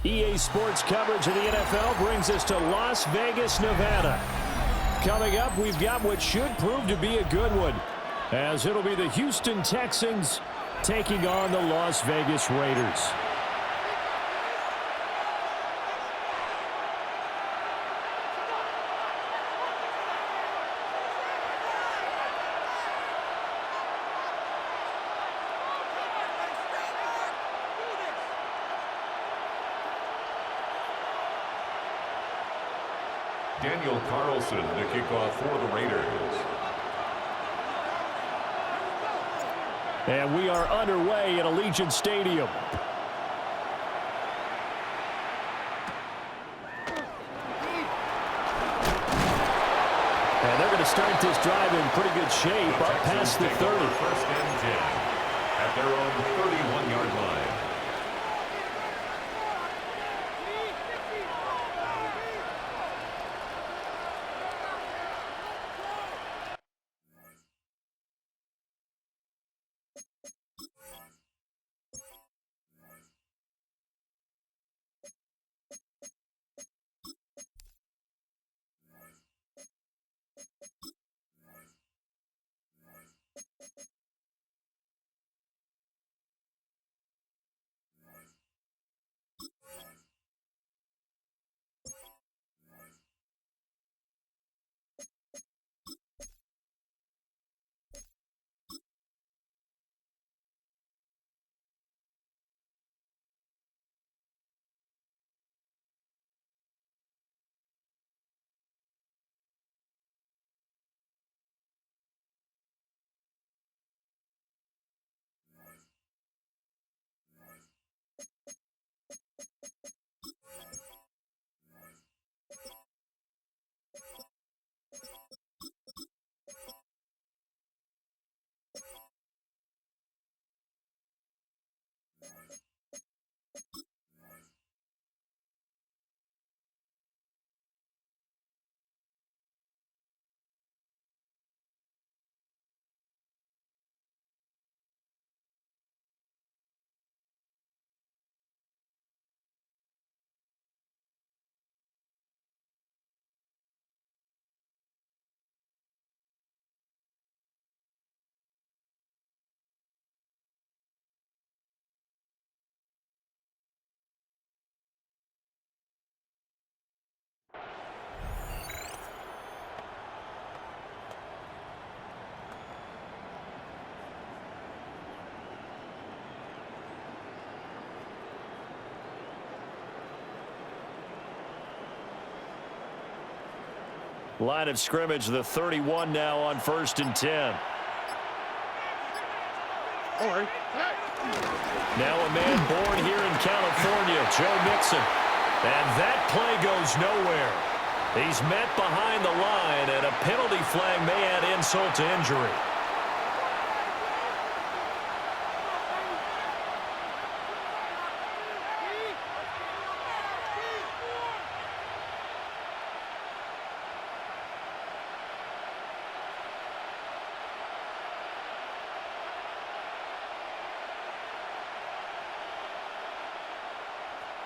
EA Sports coverage of the NFL brings us to Las Vegas, Nevada. Coming up, we've got what should prove to be a good one, as it'll be the Houston Texans taking on the Las Vegas Raiders. Daniel Carlson to kick off for the Raiders. And we are underway at Allegiant Stadium. And they're going to start this drive in pretty good shape, up past the 30. First and 10 at their own 31-yard line. Line of scrimmage, the 31 now on 1st and 10. Now a man born here in California, Joe Mixon. And that play goes nowhere. He's met behind the line, and a penalty flag may add insult to injury.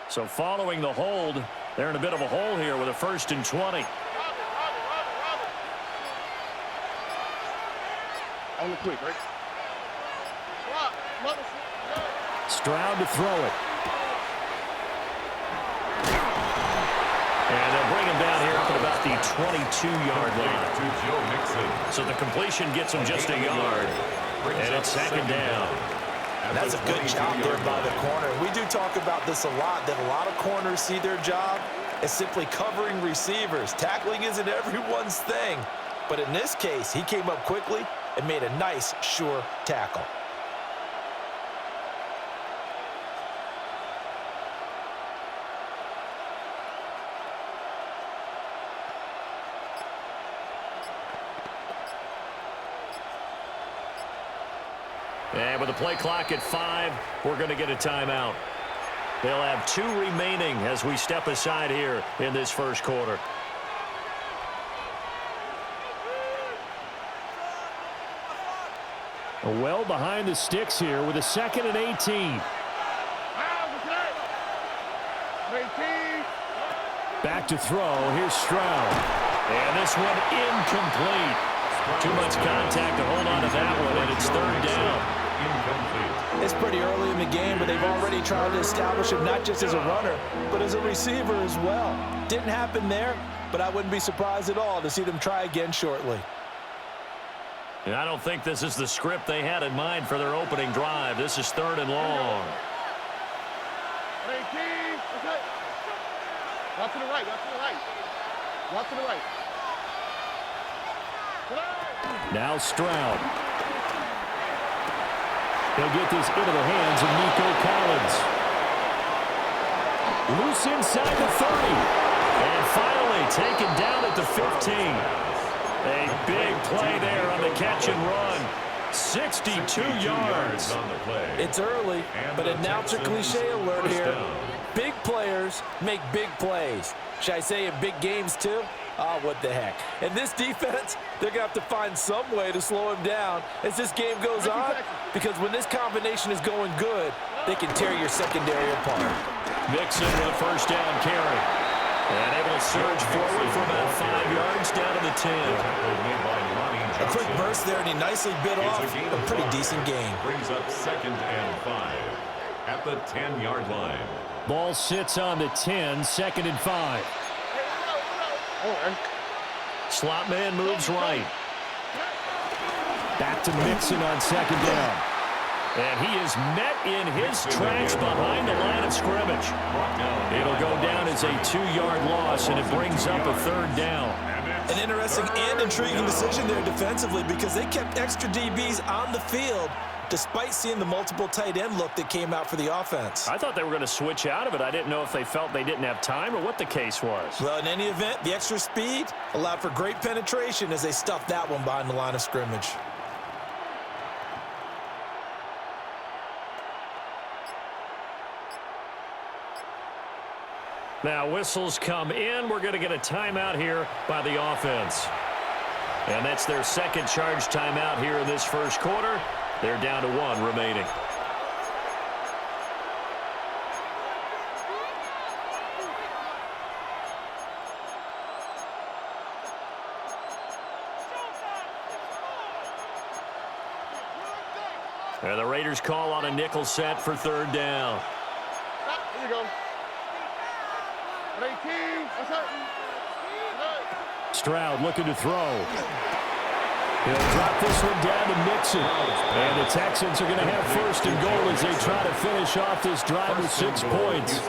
So following the hold, they're in a bit of a hole here with a 1st and 20. On the quick, right? Stroud to throw it. And they'll bring him down here up at about the 22-yard line. To Joe Mixon. So the completion gets him just a yard. And it's 2nd down. That's a good job there by the corner. We do talk about this a lot, that a lot of corners see their job as simply covering receivers. Tackling isn't everyone's thing. But in this case, he came up quickly and made a nice, sure tackle. And with the play clock at 5, we're going to get a timeout. They'll have 2 remaining as we step aside here in this first quarter. Well behind the sticks here with a 2nd and 18. Back to throw. Here's Stroud. And this one incomplete. Too much contact to hold on to that one, and it's 3rd down. Incomplete. It's pretty early in the game, but they've already tried to establish him not just as a runner, but as a receiver as well. Didn't happen there, but I wouldn't be surprised at all to see them try again shortly. And I don't think this is the script they had in mind for their opening drive. This is 3rd and long. Walk to the right, walk to the right. Walk to the right. Now Stroud. He'll get this into the hands of Nico Collins. Loose inside the 30. And finally taken down at the 15. A big play there on the catch and run. 62 yards. On the play. It's early, but announcer cliche alert here. Big players make big plays. Should I say in big games too? Ah, what the heck. And this defense, they're going to have to find some way to slow him down as this game goes on, because when this combination is going good, they can tear your secondary apart. Mixon with a 1st down carry. And able to surge forward for about 5 yards down to the 10. A quick burst there, and he nicely bit off a pretty decent gain. Brings up 2nd and 5 at the 10-yard line. Ball sits on the 10, 2nd and 5. Slot man moves right. Back to Mixon on 2nd down. And he is met in his tracks behind the line of scrimmage. It'll go down as a 2-yard loss, and it brings up a 3rd down. An interesting and intriguing decision there defensively, because they kept extra DBs on the field despite seeing the multiple tight end look that came out for the offense. I thought they were going to switch out of it. I didn't know if they felt they didn't have time or what the case was. Well, in any event, the extra speed allowed for great penetration as they stuffed that one behind the line of scrimmage. Now whistles come in. We're going to get a timeout here by the offense. And that's their 2nd charge timeout here in this first quarter. They're down to 1 remaining. And the Raiders call on a nickel set for 3rd down. Here you go. 18. Stroud looking to throw. He'll drop this one down to Mixon. And the Texans are going to have 1st and goal as they try to finish off this drive with 6 points.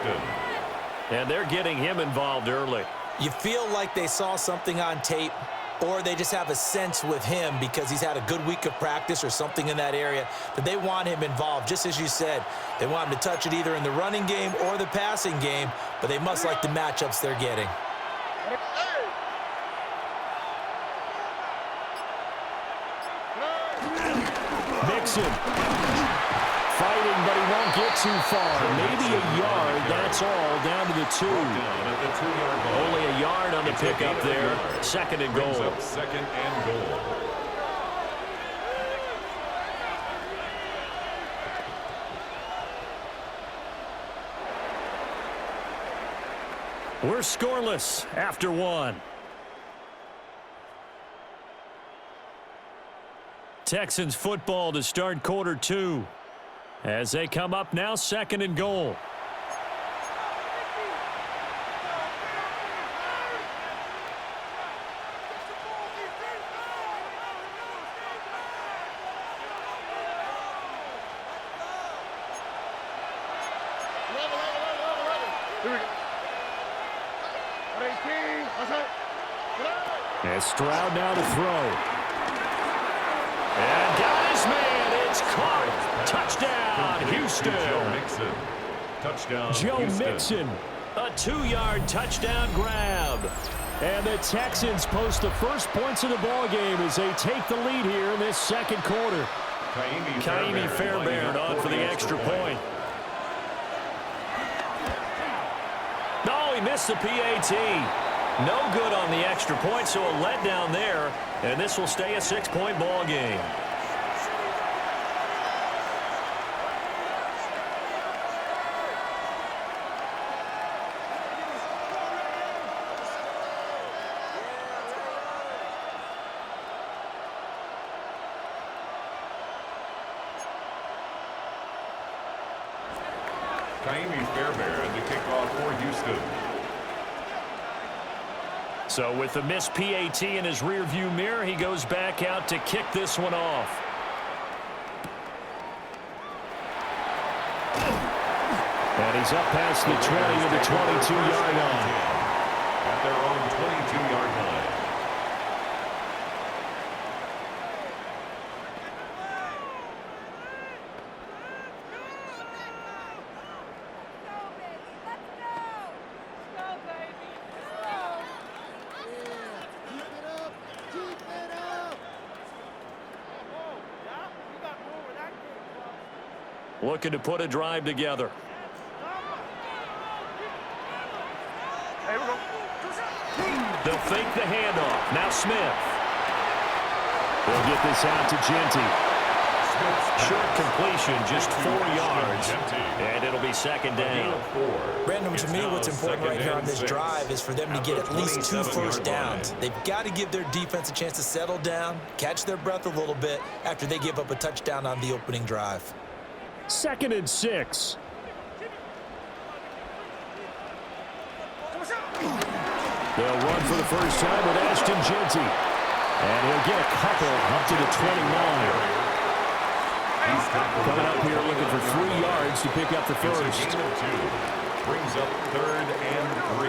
And they're getting him involved early. You feel like they saw something on tape, or they just have a sense with him because he's had a good week of practice or something in that area that they want him involved. Just as you said, they want him to touch it either in the running game or the passing game, but they must like the matchups they're getting. Mixon fighting, but he won't get too far. Maybe a yard, that's all, down to the 2. Only a yard on the pickup there. Second and goal. Second and goal. We're scoreless after 1. Texans football to start quarter 2. As they come up now, second and goal. And Stroud now to throw. And got his man. It's caught. Touchdown, Houston. Joe Mixon. A 2-yard touchdown grab. And the Texans post the first points of the ball game as they take the lead here in this second quarter. Kaimi Fairbairn on for the extra point. No, he missed the PAT. No good on the extra point, so a letdown there. And this will stay a 6-point ball game. Kaimi Fairbairn to kick off for Houston. So with the missed PAT in his rearview mirror, he goes back out to kick this one off. And he's up past the 20 to the 22-yard line. At their own 22-yard line. Looking to put a drive together. They'll fake the handoff. Now Smith. They'll get this out to Genty. Short completion, just 4 yards. And it'll be second down. Brandon, to me, what's important right here on this drive is for them to get at least 2 first downs. They've got to give their defense a chance to settle down, catch their breath a little bit after they give up a touchdown on the opening drive. 2nd and 6. They'll run for the first time with Ashton Genty. And he'll get a couple up to the 29. Coming up here looking for 3 yards to pick up the first. Brings up 3rd and 3.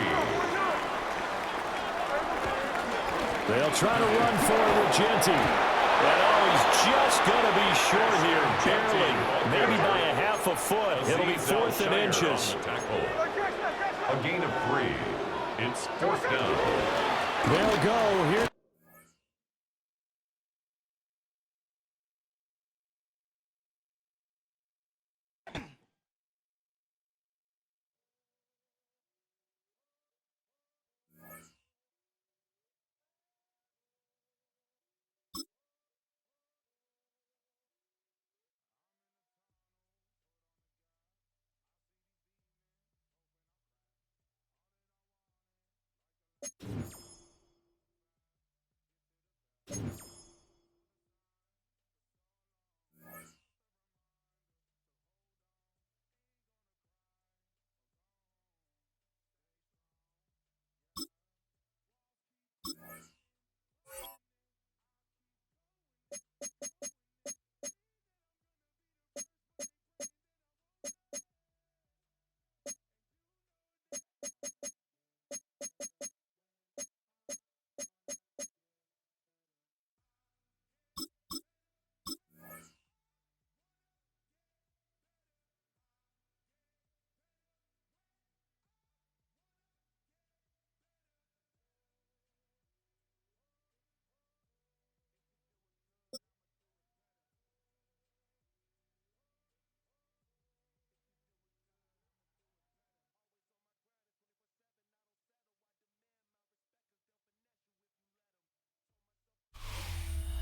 They'll try to run for it with Genty. And he's just going to be short here, barely, maybe by a half a foot. It'll be 4th and inches. A gain of 3. It's 4th down. They'll go here.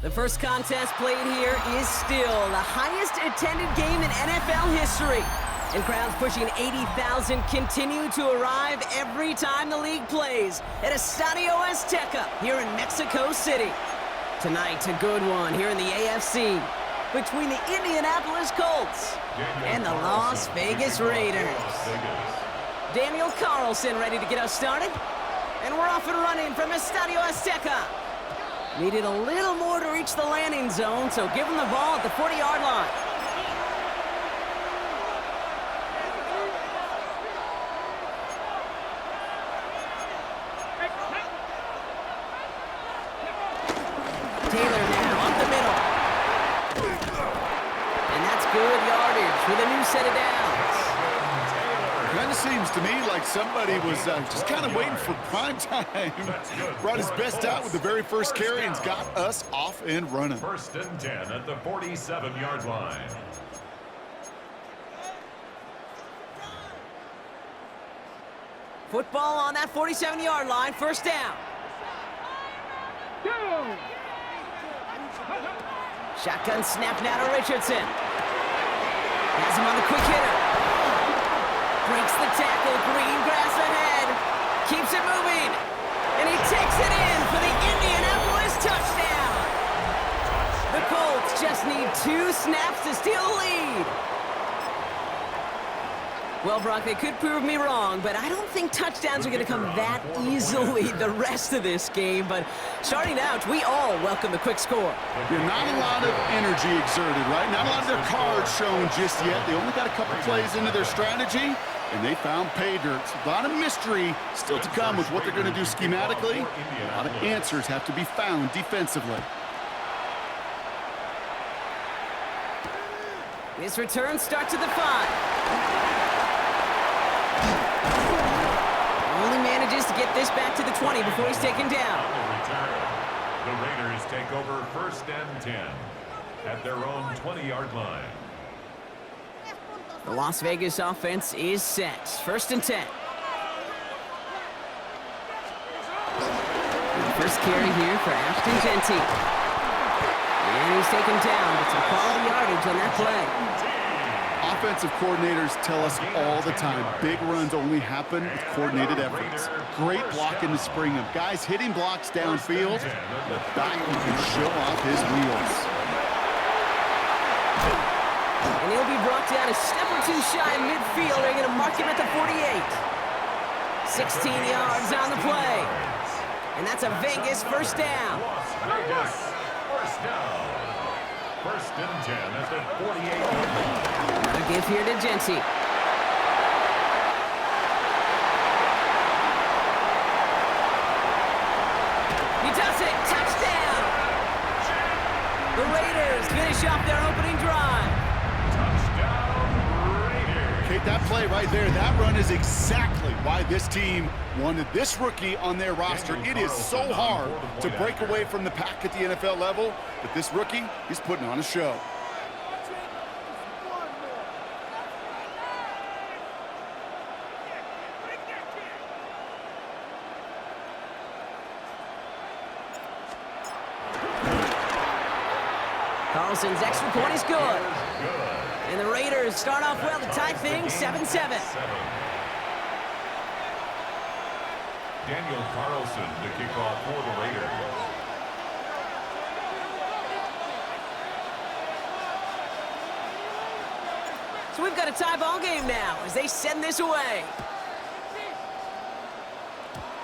The first contest played here is still the highest attended game in NFL history. And crowds pushing 80,000 continue to arrive every time the league plays at Estadio Azteca here in Mexico City. Tonight, a good one here in the AFC between the Indianapolis Colts and the Las Vegas Raiders. Daniel Carlson ready to get us started. And we're off and running from Estadio Azteca. Needed a little more to reach the landing zone, so give him the ball at the 40-yard line. Taylor now up the middle. And that's good yardage with a new set of downs. Kind of seems to me like somebody was just kind of waiting for prime time. Brought his best out with the very first carry and's got us off and running. 1st and 10 at the 47-yard line. Football on that 47-yard line, first down. Shotgun snap now to Richardson. Has him on the quick hitter. Breaks the tackle, green grass ahead. Keeps it moving. And he takes it in for the Indianapolis touchdown. The Colts just need 2 snaps to steal the lead. Well, Brock, they could prove me wrong, but I don't think touchdowns are going to come that easily the rest of this game. But starting out, we all welcome the quick score. Yeah, not a lot of energy exerted, right? Not a lot of their cards shown just yet. They only got a couple plays into their strategy, and they found pay dirt. A lot of mystery still to come with what they're going to do schematically. A lot of answers have to be found defensively. This return starts at the 5. Only manages to get this back to the 20 before he's taken down. The Raiders take over 1st and 10 at their own 20-yard line. The Las Vegas offense is set. 1st and 10. And the first carry here for Ashton Genty. And he's taken down, but some quality yardage on that play. Offensive coordinators tell us all the time, big runs only happen with coordinated efforts. Great blocking to spring them. Guys hitting blocks downfield, the back can show off his wheels. And he'll be brought down a step or 2 shy in midfield. They're going to mark him at the 48. 16 yards on the play. And that's a Vegas first down. Vegas first down. 1st and 10 at the 48-yard line. Another give here to Genty. He does it! Touchdown! The Raiders finish off their opening drive. Touchdown, Raiders. Okay, that play right there, that run is exactly why this team wanted this rookie on their roster. It is so hard to break away from the pack at the NFL level, but this rookie is putting on a show. Carlson's extra point is good. And the Raiders start off well to tie things 7-7. Daniel Carlson to kick off for the Raiders. So we've got a tie ball game now as they send this away.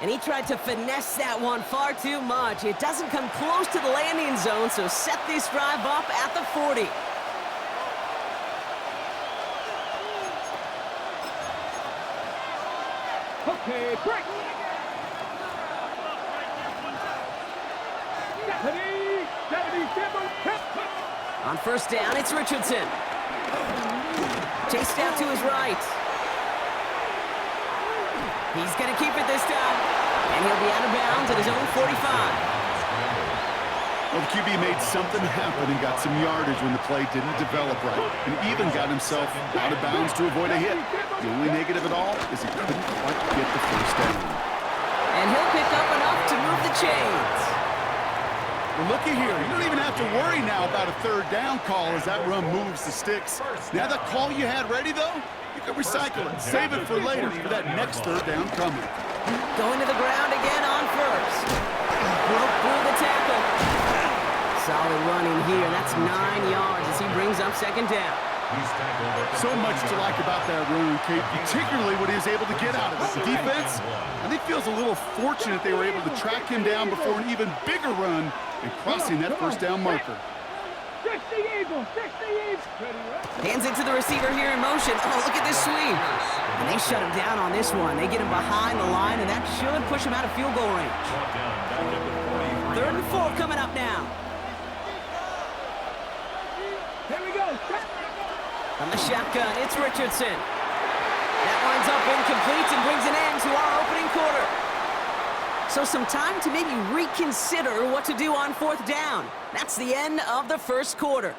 And he tried to finesse that one far too much. It doesn't come close to the landing zone, so set this drive up at the 40. Okay, break. On first down, it's Richardson. Chased out to his right. He's going to keep it this time. And he'll be out of bounds at his own 45. Well, the QB made something happen and got some yardage when the play didn't develop right, and even got himself out of bounds to avoid a hit. The only negative at all is he couldn't quite get the first down. And he'll pick up enough to move the chains. Well, looky here. You don't even have to worry now about a third down call as that run moves the sticks. Now that call you had ready, though, you can recycle it. Save it for later for that next third down coming. Going to the ground again on first. Broke through the tackle. Solid running here. That's 9 yards as he brings up second down. So much to like about that run, Kate, particularly what he was able to get out of it. The defense, I think, feels a little fortunate they were able to track him down before an even bigger run and crossing that first down marker. Hands it to the receiver here in motion. Oh, look at this sweep. And they shut him down on this one. They get him behind the line, and that should push him out of field goal range. 3rd and 4 coming up now. Here we go. From the shotgun, it's Richardson. That winds up incomplete and brings an end to our opening quarter. So some time to maybe reconsider what to do on 4th down. That's the end of the first quarter.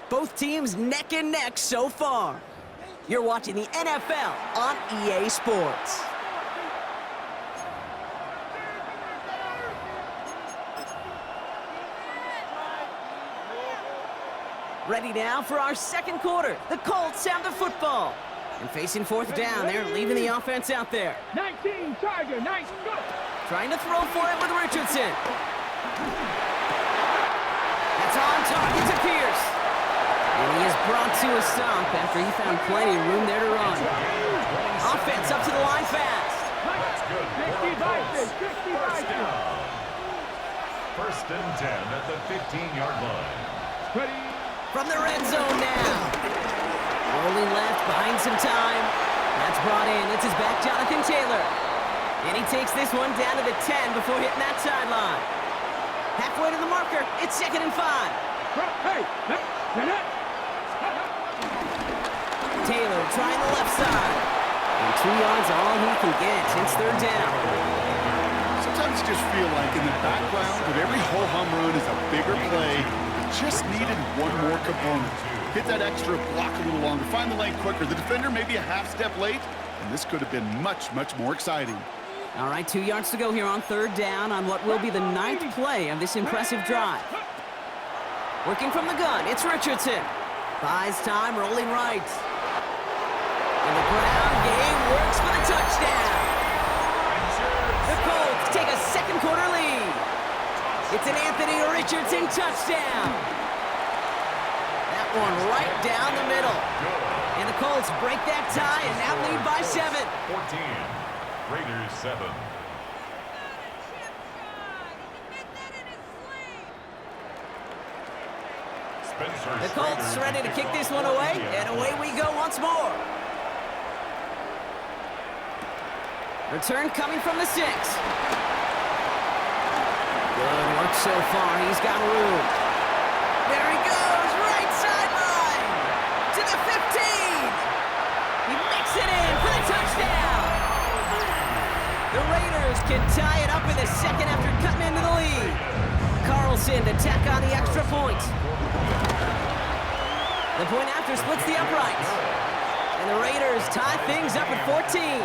Both teams neck and neck so far. You're watching the NFL on EA Sports. Ready now for our second quarter. The Colts have the football. And facing 4th down, they're leaving the offense out there. 19, Tiger, nice, go. Trying to throw for it with Richardson. That's on target to Pierce. And he is brought to a stop after he found plenty of room there to run. Offense up to the line fast. 1st and 10 at the 15-yard line. Ready. From the red zone now. Rolling left, buying some time. That's brought in. It's his back, Jonathan Taylor. And he takes this one down to the 10 before hitting that sideline. Halfway to the marker. It's 2nd and 5. Hey, Taylor trying the left side. And 2 yards all he can get. It's 3rd down. Sometimes you just feel like in the background of every ho-hum run is a bigger play. Just needed one more component. Hit that extra block a little longer. Find the lane quicker. The defender may be a half step late, and this could have been much, much more exciting. All right, 2 yards to go here on 3rd down on what will be the 9th play of this impressive drive. Working from the gun, it's Richardson. Buys time, rolling right. And the ground game works for the touchdown. The Colts take a second quarter lead. It's an Anthony Richardson touchdown. That one right down the middle. And the Colts break that tie and now lead by 7. 14. Raiders 7. The Colts ready to kick this one away, and away we go once more. Return coming from the 6. Good work so far. He's got room. There he goes, right sideline to the 15. He makes it in for the touchdown. The Raiders can tie it up in the 2nd after cutting into the lead. Carlson to tack on the extra point. The point after splits the uprights. And the Raiders tie things up at 14.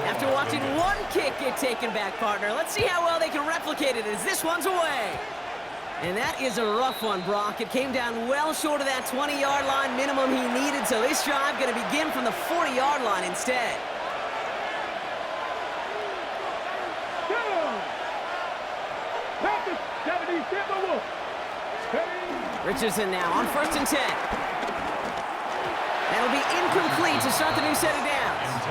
After watching one kick get taken back, partner, let's see how well they can replicate it as this one's away. And that is a rough one, Brock. It came down well short of that 20-yard line minimum he needed, so this drive going to begin from the 40-yard line instead. Richardson now on 1st and 10. That'll be incomplete to start the new set of downs.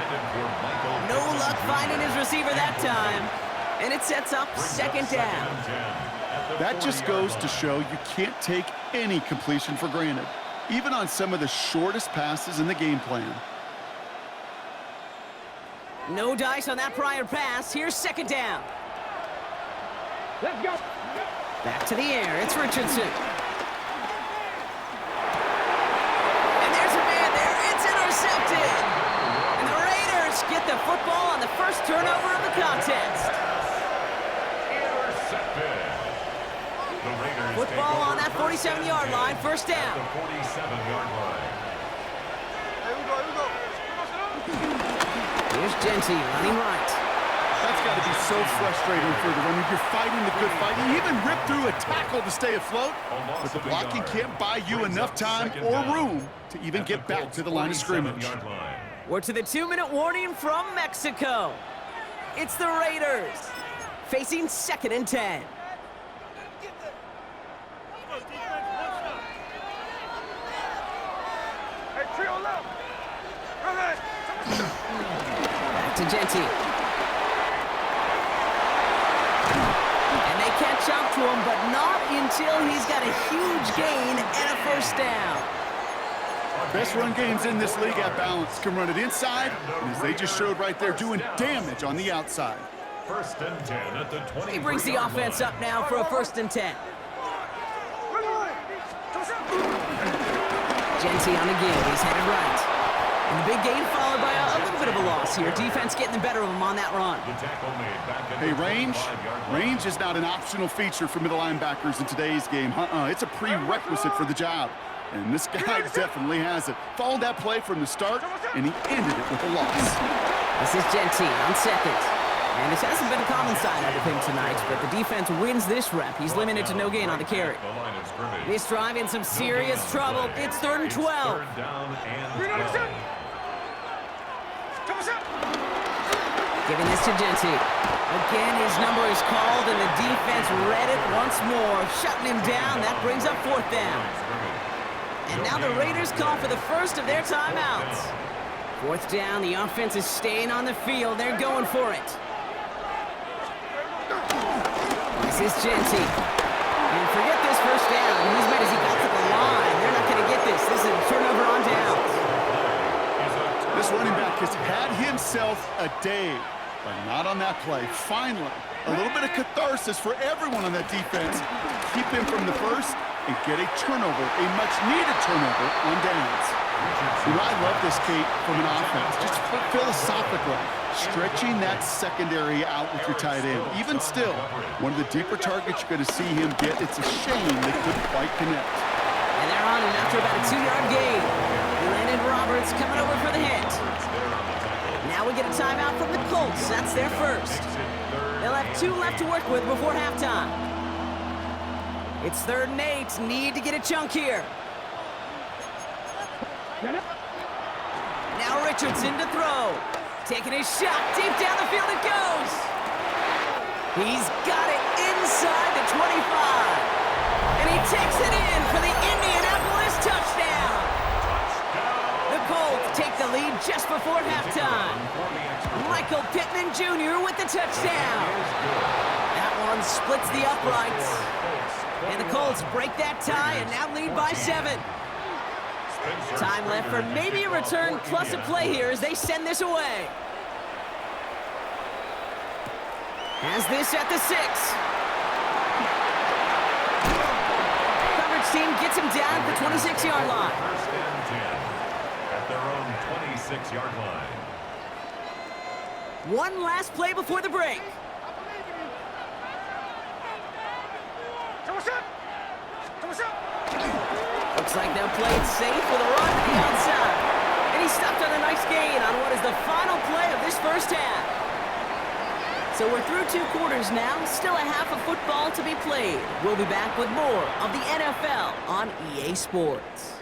No luck finding his receiver that time. And it sets up 2nd down. That just goes to show you can't take any completion for granted, even on some of the shortest passes in the game plan. No dice on that prior pass. Here's 2nd down. Let's go. Back to the air. It's Richardson. And there's a man there. It's intercepted. And the Raiders get the football on the first turnover of the contest. Football on that 47-yard line, 1st down. The 47-yard line. Here we go, here we go. Here's Genty running right. That's got to be so frustrating for the runner. You're fighting the good fight. You even rip through a tackle to stay afloat, but the blocking can't buy you enough time or room to even get back to the line of scrimmage. We're to the 2-minute warning from Mexico. It's the Raiders facing 2nd and 10. Back to Genty. And they catch up to him, but not until he's got a huge gain and a first down. Best run games in this league at balance can run it inside, and as they just showed right there, doing damage on the outside. 1st and 10 at the 20. He brings the offense up now for a 1st and 10. Genty on the give. He's headed right. And the big gain followed by a little bit of a loss here. Defense getting the better of him on that run. Hey, range is not an optional feature for middle linebackers in today's game. It's a prerequisite for the job. And this guy definitely has it. Followed that play from the start, and he ended it with a loss. This is Genty on 2nd. And this hasn't been a common side out of him tonight, but the defense wins this rep. He's limited to no gain on the carry. This drive in some serious trouble. It's 3rd and 12. Giving this to Genty. Again, his number is called, and the defense read it once more, shutting him down. That brings up 4th down. And now the Raiders call for the first of their timeouts. 4th down, the offense is staying on the field. They're going for it. This is Genty. And forget this first down. He's made as he got to the line. They're not going to get this. This is a turnover on downs. This running back has had himself a day, but not on that play. Finally, a little bit of catharsis for everyone on that defense. Keep him from the first and get a turnover, a much-needed turnover on downs. You know, I love this, Kate, from an offense. Just philosophically, stretching that secondary out with your tight end. Even still, one of the deeper targets you're going to see him get. It's a shame they couldn't quite connect. And they're on him after about a 2-yard gain. Landon Roberts coming over for the hit. Now we get a timeout from the Colts. That's their first. They'll have 2 left to work with before halftime. It's 3rd and 8. Need to get a chunk here. Now Richardson to throw. Taking his shot. Deep down the field it goes. He's got it inside the 25. And he takes it in for the Indianapolis touchdown. The Colts take the lead just before halftime. Michael Pittman Jr. with the touchdown. That one splits the uprights. And the Colts break that tie and now lead by 7. Time left for maybe a return plus a play here as they send this away. Has this at the 6. Coverage team gets him down at the 26-yard line. 1st and 10 at their own 26-yard line. One last play before the break. Looks like they'll play it safe with a run to the outside. And he stopped on a nice gain on what is the final play of this first half. So we're through 2 quarters now. Still a half of football to be played. We'll be back with more of the NFL on EA Sports.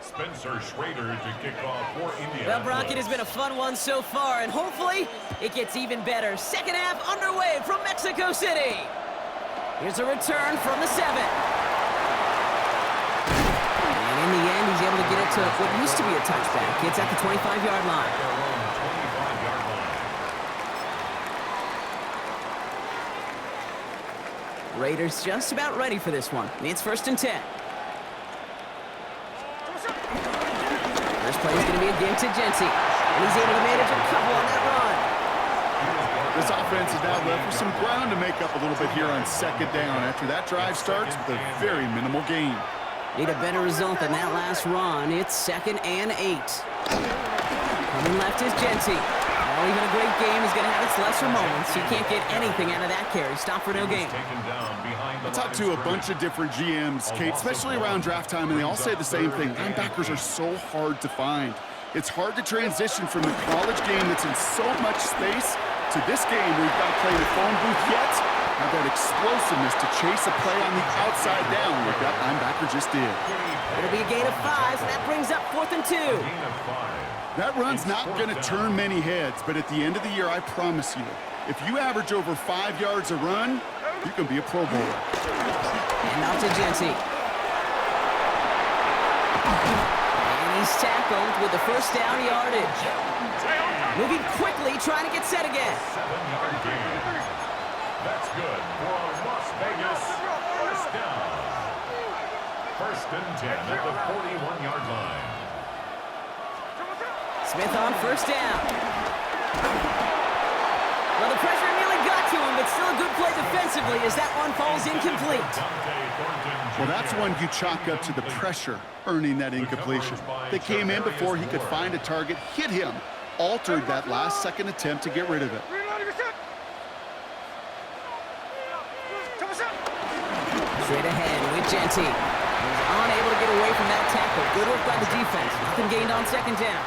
Spencer Schrader to kick off for Indiana. Well, Brock, it has been a fun one so far, and hopefully it gets even better. Second half underway from Mexico City. Here's a return from the 7. And in the end, he's able to get it to what used to be a touchback. It's at the 25-yard line. Raiders just about ready for this one. It's 1st and 10. First play is going to be a give to Genty. And he's able to manage a couple on that run. This offense is now left with some ground to make up a little bit here on 2nd down. After that drive starts with a very minimal gain. Need a better result than that last run. It's 2nd and 8. Coming left is Genty. Well, even a great game is going to have its lesser moments. He can't get anything out of that carry. Stop for no gain. I talked to a bunch of different GMs, Kate, especially around draft time, and they all say the same thing. Linebackers are so hard to find. It's hard to transition from the college game that's in so much space to this game where you've got to play in the phone booth yet have that explosiveness to chase a play on the outside down like that linebacker just did. It'll be a gain of 5, so that brings up 4th and 2. That run's not going to turn many heads, but at the end of the year, I promise you, if you average over 5 yards a run, you can be a Pro Bowler. And out to Genty. And he's tackled with the first down yardage. Moving quickly, trying to get set again. 7-yard gain. That's good for a Las Vegas first down. 1st and 10 at the 41-yard line. Smith on first down. Well, the pressure nearly got to him, but still a good play defensively as that one falls incomplete. Well, that's one you chalk up to the pressure earning that incompletion. They came in before he could find a target, hit him, altered that last-second attempt to get rid of it. Straight ahead with Genty. He's unable to get away from that tackle. Good work by the defense. Nothing gained on 2nd down.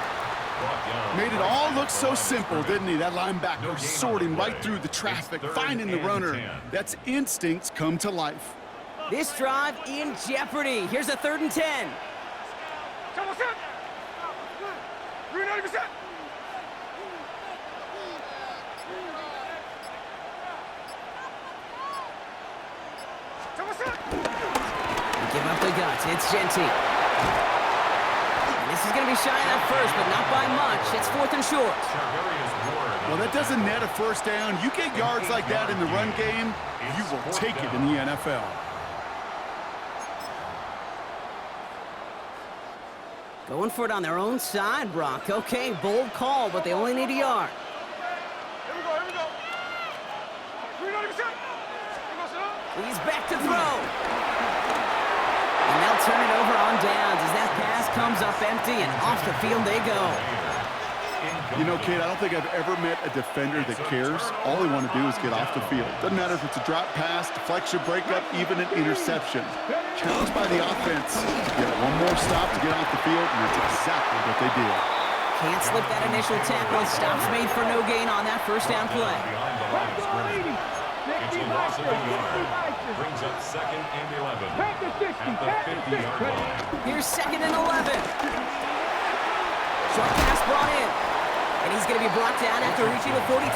Made it all look so simple, didn't he? That linebacker sorting right through the traffic, finding the runner. That's instincts come to life. This drive in jeopardy. Here's a 3rd and 10. Give up the guts. It's Genty. And this is going to be shy of that first, but not by much. It's 4th and short. Well, that doesn't net a first down. You get yards like that in the run game, you will take it in the NFL. Going for it on their own side, Brock. Okay, bold call, but they only need a yard. He's back to throw. And they'll turn it over on downs as that pass comes up empty, and off the field they go. You know, Kate, I don't think I've ever met a defender that cares. All they want to do is get off the field. Doesn't matter if it's a drop pass, deflection, breakup, even an interception. Challenged by the offense to get one more stop to get off the field, and that's exactly what they did. Can't slip that initial tackle. Stops made for no gain on that first down play. It's a loss of a yard. Brings up 2nd and 11 at the 50-yard line. Here's 2nd and 11. Short pass brought in. And he's going to be brought down after reaching the 43.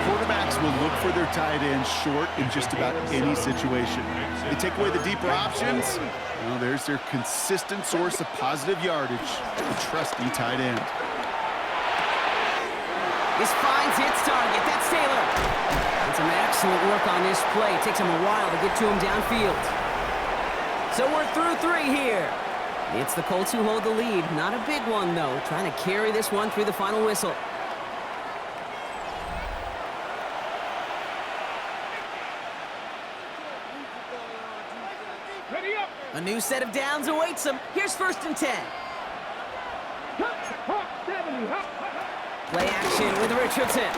Quarterbacks will look for their tight end short in just about any situation. They take away the deeper options. Well, there's their consistent source of positive yardage, the trusty tight end. This finds its target. That's Taylor. And some excellent work on this play. It takes him a while to get to him downfield. So we're through 3 here. It's the Colts who hold the lead. Not a big one, though. Trying to carry this one through the final whistle. Ready up. A new set of downs awaits them. Here's 1st and 10. Hop, 70. Hop. Play action with Richardson.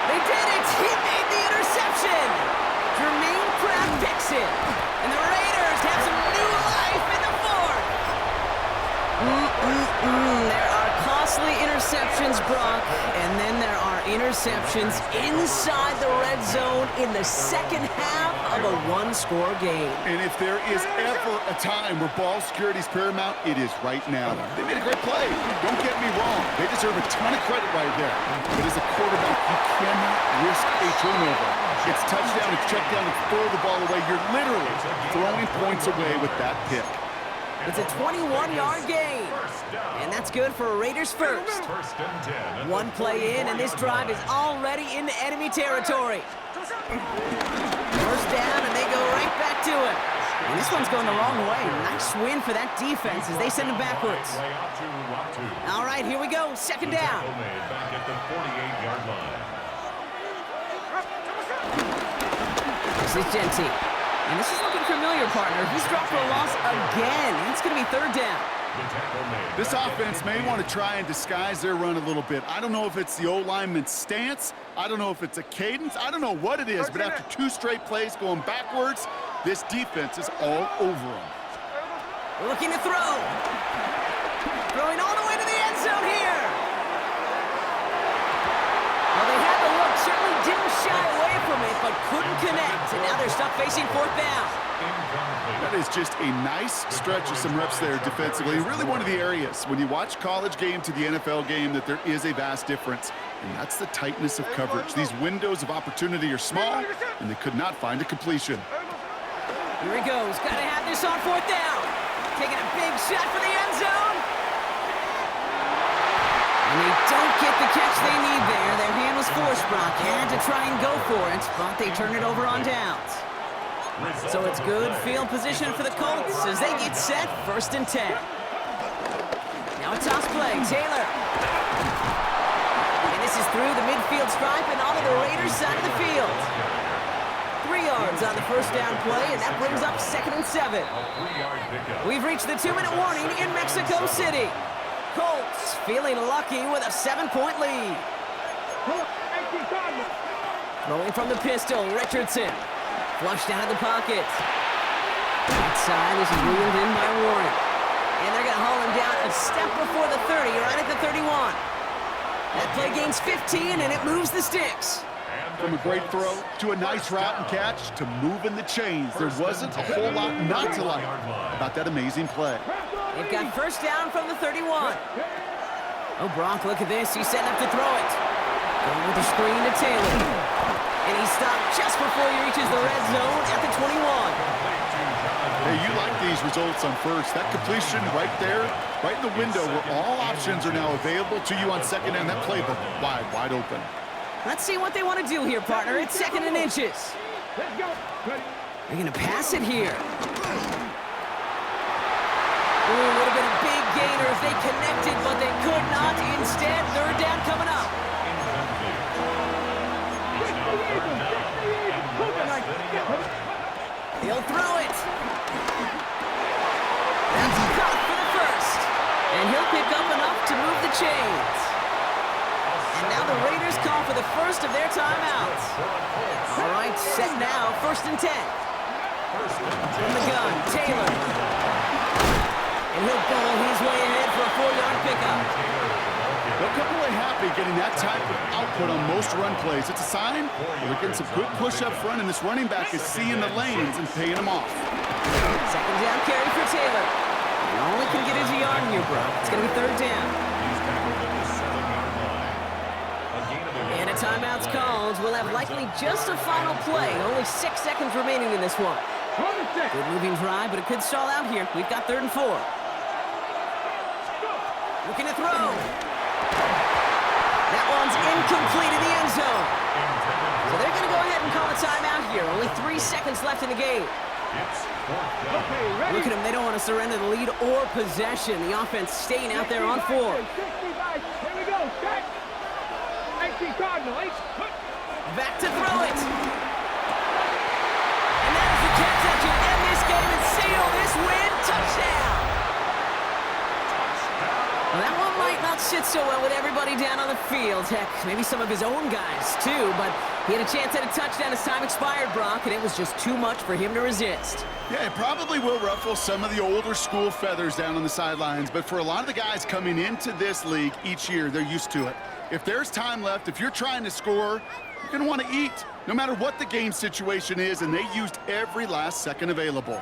They did it! He made the interception! Jermaine Pratt picks it. And the Raiders have some new life in the 4th. There are costly interceptions, Brock. And then there are interceptions inside the red zone in the 2nd half of a 1-score game. And if there is ever a time where ball security is paramount, it is right now. They made a great play. Don't get me wrong. They deserve a ton of credit right there. But as a quarterback, you cannot risk a turnover. It's touchdown, it's check down, it's throw the ball away. You're literally throwing points away with that pick. It's a 21-yard gain. And that's good for a Raiders first. 1st and 10. 1 play in, and this drive is already into enemy territory. First down, and they go right back to it. And this one's going the wrong way. Nice win for that defense as they send him backwards. All right, here we go. 2nd down. Back at the 48-yard line. This is Genty. And this is looking familiar, partner. He's dropped for a loss again. And it's going to be 3rd down. This offense may want to try and disguise their run a little bit. I don't know if it's the O-lineman's stance. I don't know if it's a cadence. I don't know what it is, but after 2 straight plays going backwards, this defense is all over them. Looking to throw. Throwing all the way to the end zone here. Well, they had the look, certainly didn't shy away from it, but couldn't connect. And now they're stuck facing fourth down. That is just a nice stretch of some reps there defensively. Really one of the areas when you watch college game to the NFL game that there is a vast difference. And that's the tightness of coverage. These windows of opportunity are small, and they could not find a completion. Here he goes. Got to have this on fourth down. Taking a big shot for the end zone. And they don't get the catch they need there. Their hand was forced, Brock. Had to try and go for it, but they turn it over on downs. So it's good field position for the Colts as they get set, 1st and 10. Now a toss play, Taylor. And this is through the midfield stripe and onto the Raiders' side of the field. 3 yards on the first down play, and that brings up 2nd and 7. We've reached the 2-minute warning in Mexico City. Colts feeling lucky with a 7-point lead. Throwing from the pistol, Richardson. Flushed out of the pocket. Outside, this is reeled in by Warren. And they're going to haul him down a step before the 30, right at the 31. That play gains 15, and it moves the sticks. From a great throw to a nice route and catch to moving the chains. There wasn't a whole lot not to like about that amazing play. They've got first down from the 31. Oh, Brock, look at this. He's setting up to throw it. Going with the screen to Taylor. And he stopped just before he reaches the red zone at the 21. Hey, you like these results on first. That completion right there, right in the window where all options are now available to you on second down. That playbook wide open. Let's see what they want to do here, partner. It's 2nd and inches. Let's go. They're going to pass it here. Ooh, would have been a big gainer if they connected, but they could not. Instead, 3rd down coming up. He'll throw it. That's caught for the first. And he'll pick up enough to move the chains. And now the Raiders call for the first of their timeouts. All right, set now, 1st and 10. From the gun, Taylor. And he'll ball his way ahead for a 4-yard pickup. They'll come away happy getting that type of output on most run plays. It's a sign they're getting some good push up front, and this running back is seeing the lanes and paying them off. 2nd down carry for Taylor. He only can get his yard here, bro. It's going to be 3rd down. And a timeout's called. We'll have likely just a final play. Only 6 seconds remaining in this one. Good moving drive, but it could stall out here. We've got 3rd and 4. Looking to throw. That one's incomplete in the end zone. So they're going to go ahead and call a timeout here. Only 3 seconds left in the game. Look at them. They don't want to surrender the lead or possession. The offense staying out there on 4. Here we go. Back. 19 Cardinals. Back to throw it. And that is the catch that should end this game and seal this win. Touchdown. Well, that one might not sit so well with everybody down on the field. Heck, maybe some of his own guys, too. But he had a chance at a touchdown as time expired, Brock, and it was just too much for him to resist. Yeah, it probably will ruffle some of the older school feathers down on the sidelines, but for a lot of the guys coming into this league each year, they're used to it. If there's time left, if you're trying to score, you're going to want to eat, no matter what the game situation is, and they used every last second available.